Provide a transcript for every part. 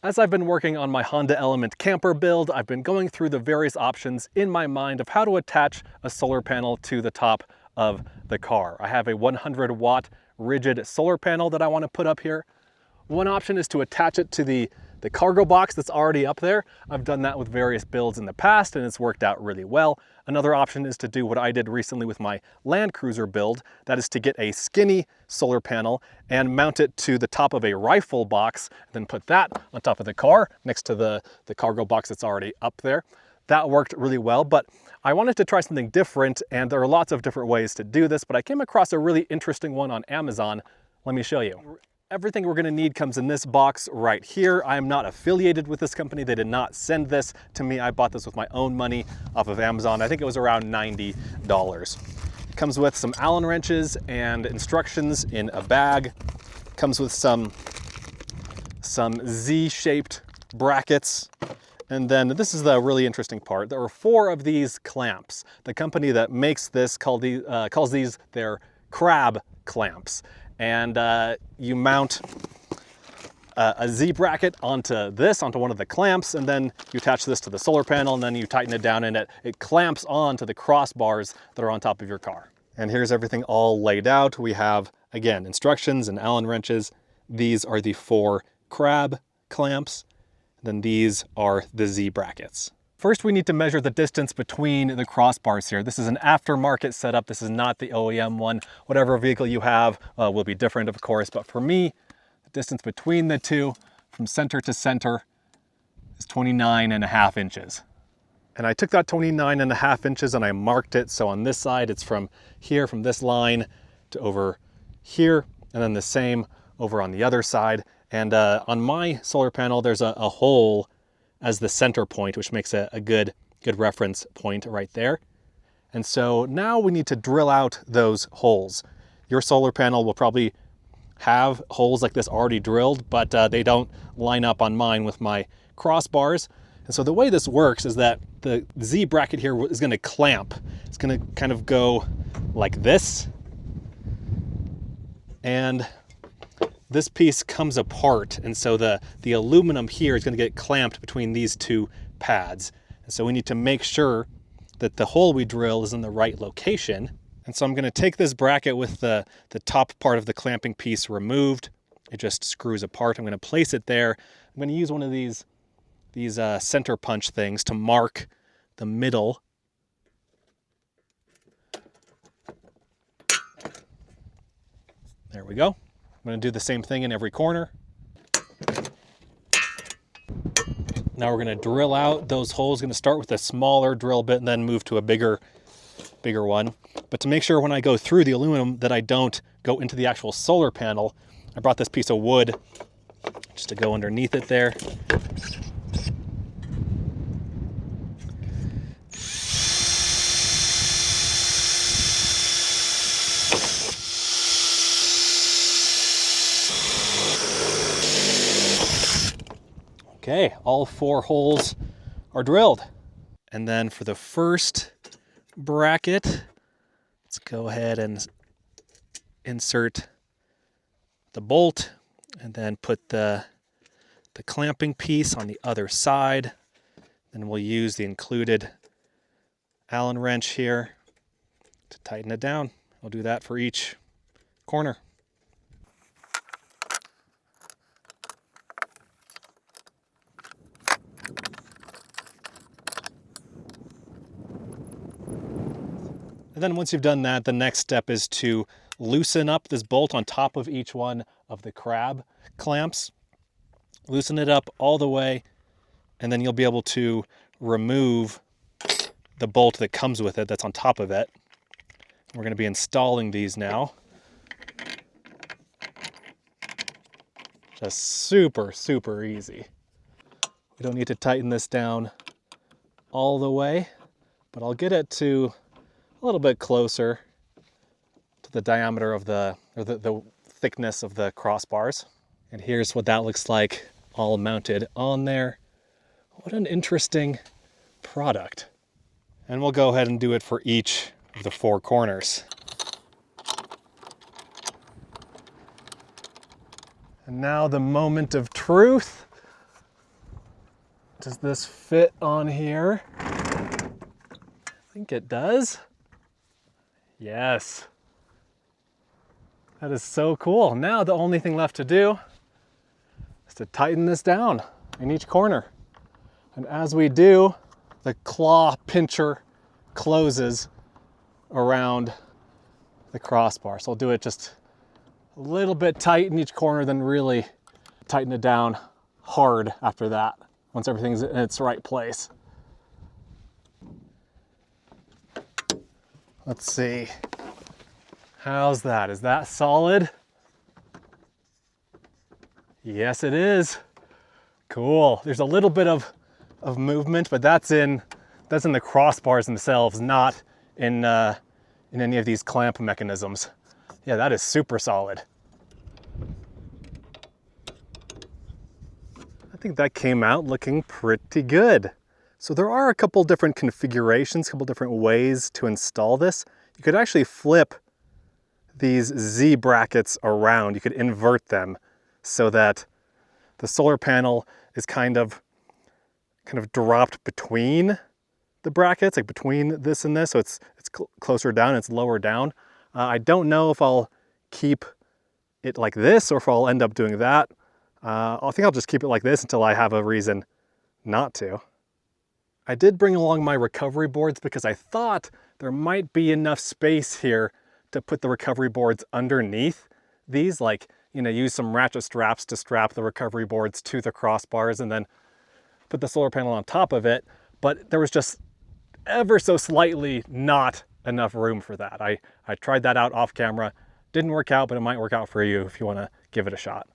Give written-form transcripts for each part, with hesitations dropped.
As I've been working on my Honda Element camper build, I've been going through the various options in my mind of how to attach a solar panel to the top of the car. I have a 100-watt rigid solar panel that I want to put up here. One option is to attach it to the cargo box that's already up there. I've done that with various builds in the past and it's worked out really well. Another option is to do what I did recently with my Land Cruiser build. That is to get a skinny solar panel and mount it to the top of a rifle box, then put that on top of the car next to the cargo box that's already up there. That worked really well, but I wanted to try something different, and there are lots of different ways to do this, but I came across a really interesting one on Amazon. Let me show you. Everything we're gonna need comes in this box right here. I am not affiliated with this company. They did not send this to me. I bought this with my own money off of Amazon. I think it was around $90. It comes with some Allen wrenches and instructions in a bag. It comes with some Z-shaped brackets. And then this is the really interesting part. There are 4 of these clamps. The company that makes this calls these their crab clamps. And you mount a Z bracket onto one of the clamps, and then you attach this to the solar panel, and then you tighten it down, and it clamps onto the crossbars that are on top of your car. And here's everything all laid out. We have, again, instructions and Allen wrenches. These are the 4 crab clamps. Then these are the Z brackets. First, we need to measure the distance between the crossbars here. This is an aftermarket setup. This is not the OEM one. Whatever vehicle you have will be different, of course. But for me, the distance between the two from center to center is 29.5 inches. And I took that 29.5 inches and I marked it. So on this side, it's from here, from this line to over here, and then the same over on the other side. And on my solar panel, there's a hole as the center point, which makes a good reference point right there. And so now we need to drill out those holes. Your solar panel will probably have holes like this already drilled, but they don't line up on mine with my crossbars. And so the way this works is that the Z bracket here is going to clamp. It's going to kind of go like this. And this piece comes apart, and so the aluminum here is going to get clamped between these 2 pads. And so we need to make sure that the hole we drill is in the right location. And so I'm going to take this bracket with the top part of the clamping piece removed. It just screws apart. I'm going to place it there. I'm going to use one of these center punch things to mark the middle. There we go. I'm going to do the same thing in every corner. Now we're going to drill out those holes. Going to start with a smaller drill bit and then move to a bigger one. But to make sure when I go through the aluminum that I don't go into the actual solar panel, I brought this piece of wood just to go underneath it there. Okay, all 4 holes are drilled. And then for the first bracket, let's go ahead and insert the bolt and then put the clamping piece on the other side. Then we'll use the included Allen wrench here to tighten it down. I'll do that for each corner. And then once you've done that, the next step is to loosen up this bolt on top of each one of the crab clamps. Loosen it up all the way, and then you'll be able to remove the bolt that comes with it that's on top of it. We're going to be installing these now. Just super, super easy. We don't need to tighten this down all the way, but I'll get it to a little bit closer to the diameter of the thickness of the crossbars. And here's what that looks like all mounted on there. What an interesting product. And we'll go ahead and do it for each of the 4 corners. And now the moment of truth. Does this fit on here? I think it does. Yes. That is so cool. Now the only thing left to do is to tighten this down in each corner. And as we do, the claw pincher closes around the crossbar. So I'll do it just a little bit tight in each corner, then really tighten it down hard after that, once everything's in its right place. Let's see. How's that? Is that solid? Yes, it is. Cool. There's a little bit of movement, but that's in the crossbars themselves, not in any of these clamp mechanisms. Yeah, that is super solid. I think that came out looking pretty good. So there are a couple different configurations, a couple different ways to install this. You could actually flip these Z brackets around. You could invert them so that the solar panel is kind of dropped between the brackets, like between this and this, so it's closer down, it's lower down. I don't know if I'll keep it like this or if I'll end up doing that. I think I'll just keep it like this until I have a reason not to. I did bring along my recovery boards because I thought there might be enough space here to put the recovery boards underneath these, like, you know, use some ratchet straps to strap the recovery boards to the crossbars and then put the solar panel on top of it. But there was just ever so slightly not enough room for that. I tried that out off camera. Didn't work out, but it might work out for you if you want to give it a shot.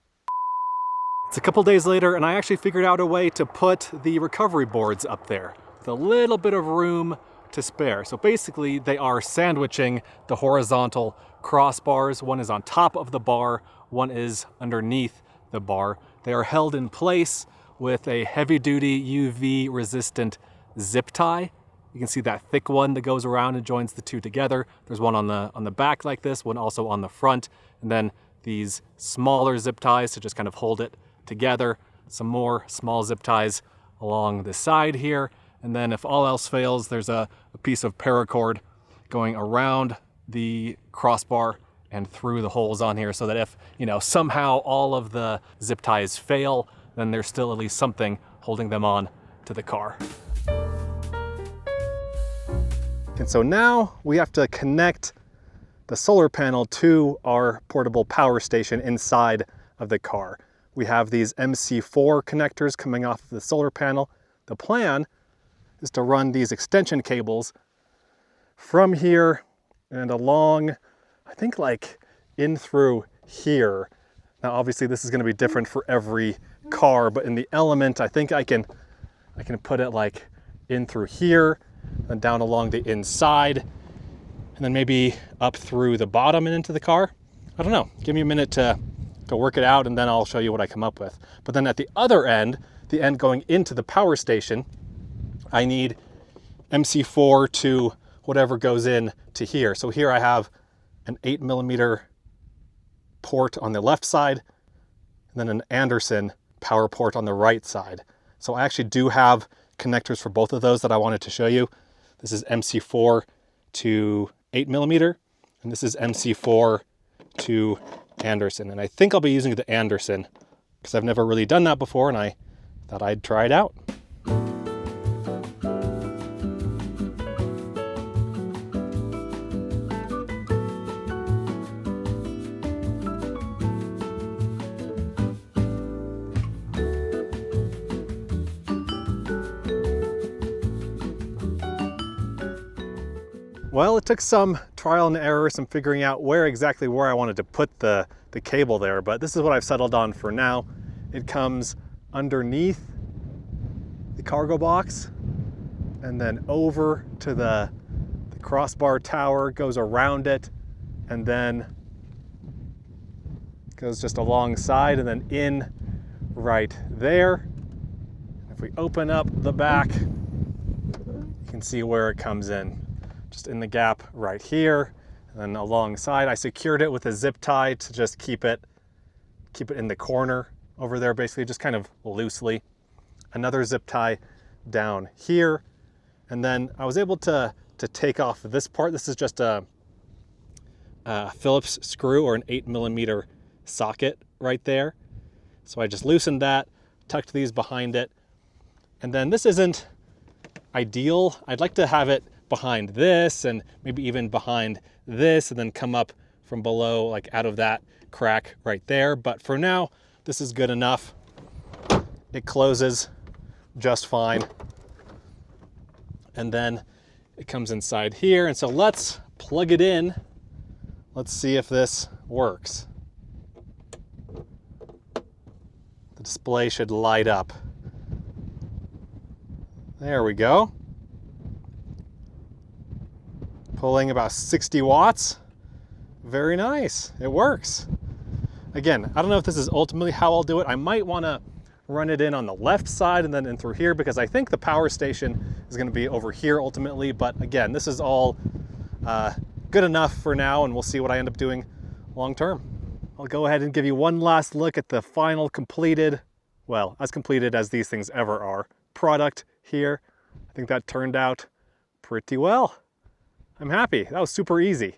It's a couple days later and I actually figured out a way to put the recovery boards up there with a little bit of room to spare. So basically they are sandwiching the horizontal crossbars. One is on top of the bar, one is underneath the bar. They are held in place with a heavy-duty UV resistant zip tie. You can see that thick one that goes around and joins the two together. There's one on the back like this, one also on the front, and then these smaller zip ties to just kind of hold it together. Some more small zip ties along the side here. And then if all else fails, there's a piece of paracord going around the crossbar and through the holes on here so that if, you know, somehow all of the zip ties fail, then there's still at least something holding them on to the car. And so now we have to connect the solar panel to our portable power station inside of the car. We have these MC4 connectors coming off of the solar panel. The plan is to run these extension cables from here and along, I think like in through here. Now obviously this is going to be different for every car, but in the Element I think I can put it like in through here and down along the inside and then maybe up through the bottom and into the car. I don't know, give me a minute to work it out and then I'll show you what I come up with. But then at the other end, the end going into the power station, I need MC4 to whatever goes in to here. So here I have an 8mm port on the left side and then an Anderson power port on the right side. So I actually do have connectors for both of those that I wanted to show you. This is MC4 to 8mm and this is MC4 to Anderson. And I think I'll be using the Anderson because I've never really done that before and I thought I'd try it out. Well, it took some trial and error, some figuring out where I wanted to put the cable there, but this is what I've settled on for now. It comes underneath the cargo box and then over to the crossbar tower, goes around it, and then goes just alongside and then in right there. If we open up the back, you can see where it comes in. Just in the gap right here, and then alongside. I secured it with a zip tie to just keep it in the corner over there, basically just kind of loosely. another zip tie down here. And then I was able to take off this part. This is just a Phillips screw or an 8mm socket right there. So I just loosened that, tucked these behind it. And then this isn't ideal. I'd like to have it behind this and maybe even behind this and then come up from below, like out of that crack right there. But for now, this is good enough. It closes just fine. And then it comes inside here. And so let's plug it in. Let's see if this works. The display should light up. There we go. Pulling about 60 watts. Very nice, it works. Again, I don't know if this is ultimately how I'll do it. I might wanna run it in on the left side and then in through here because I think the power station is gonna be over here ultimately. But again, this is all good enough for now and we'll see what I end up doing long term. I'll go ahead and give you one last look at the final completed, well, as completed as these things ever are, product here. I think that turned out pretty well. I'm happy, that was super easy.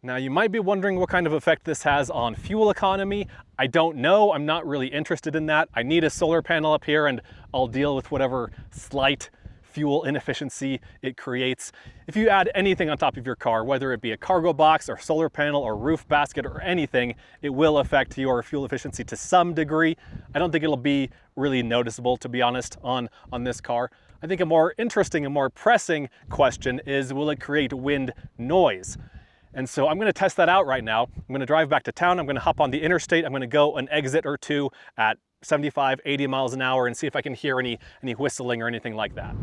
Now you might be wondering what kind of effect this has on fuel economy. I don't know, I'm not really interested in that. I need a solar panel up here and I'll deal with whatever slight fuel inefficiency it creates. If you add anything on top of your car, whether it be a cargo box or solar panel or roof basket or anything, it will affect your fuel efficiency to some degree. I don't think it'll be really noticeable, to be honest, on this car. I think a more interesting and more pressing question is, will it create wind noise? And so I'm gonna test that out right now. I'm gonna drive back to town, I'm gonna hop on the interstate, I'm gonna go an exit or two at 75, 80 miles an hour and see if I can hear any whistling or anything like that.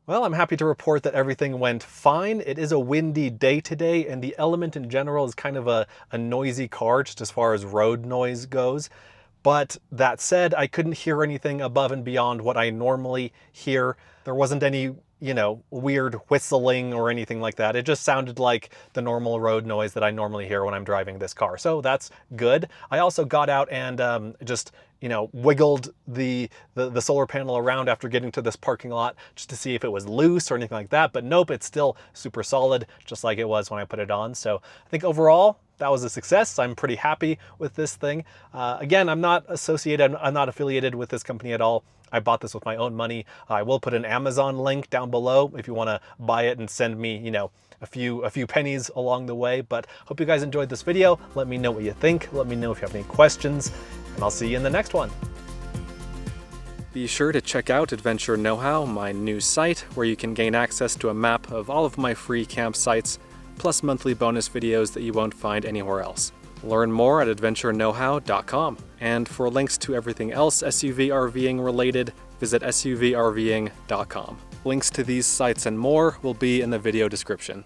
Well, I'm happy to report that everything went fine. It is a windy day today, and the Element in general is kind of a noisy car, just as far as road noise goes. But that said, I couldn't hear anything above and beyond what I normally hear. There wasn't any, weird whistling or anything like that. It just sounded like the normal road noise that I normally hear when I'm driving this car. So that's good. I also got out and just wiggled the solar panel around after getting to this parking lot just to see if it was loose or anything like that. But nope, it's still super solid, just like it was when I put it on. So I think overall, that was a success. I'm pretty happy with this thing. Again, I'm not associated, I'm not affiliated with this company at all. I bought this with my own money. I will put an Amazon link down below if you want to buy it and send me, a few pennies along the way. But hope you guys enjoyed this video. Let me know what you think. Let me know if you have any questions, and I'll see you in the next one. Be sure to check out Adventure Know-How, my new site, where you can gain access to a map of all of my free campsites, plus monthly bonus videos that you won't find anywhere else. Learn more at adventureknowhow.com. And for links to everything else SUV RVing related, visit suvrving.com. Links to these sites and more will be in the video description.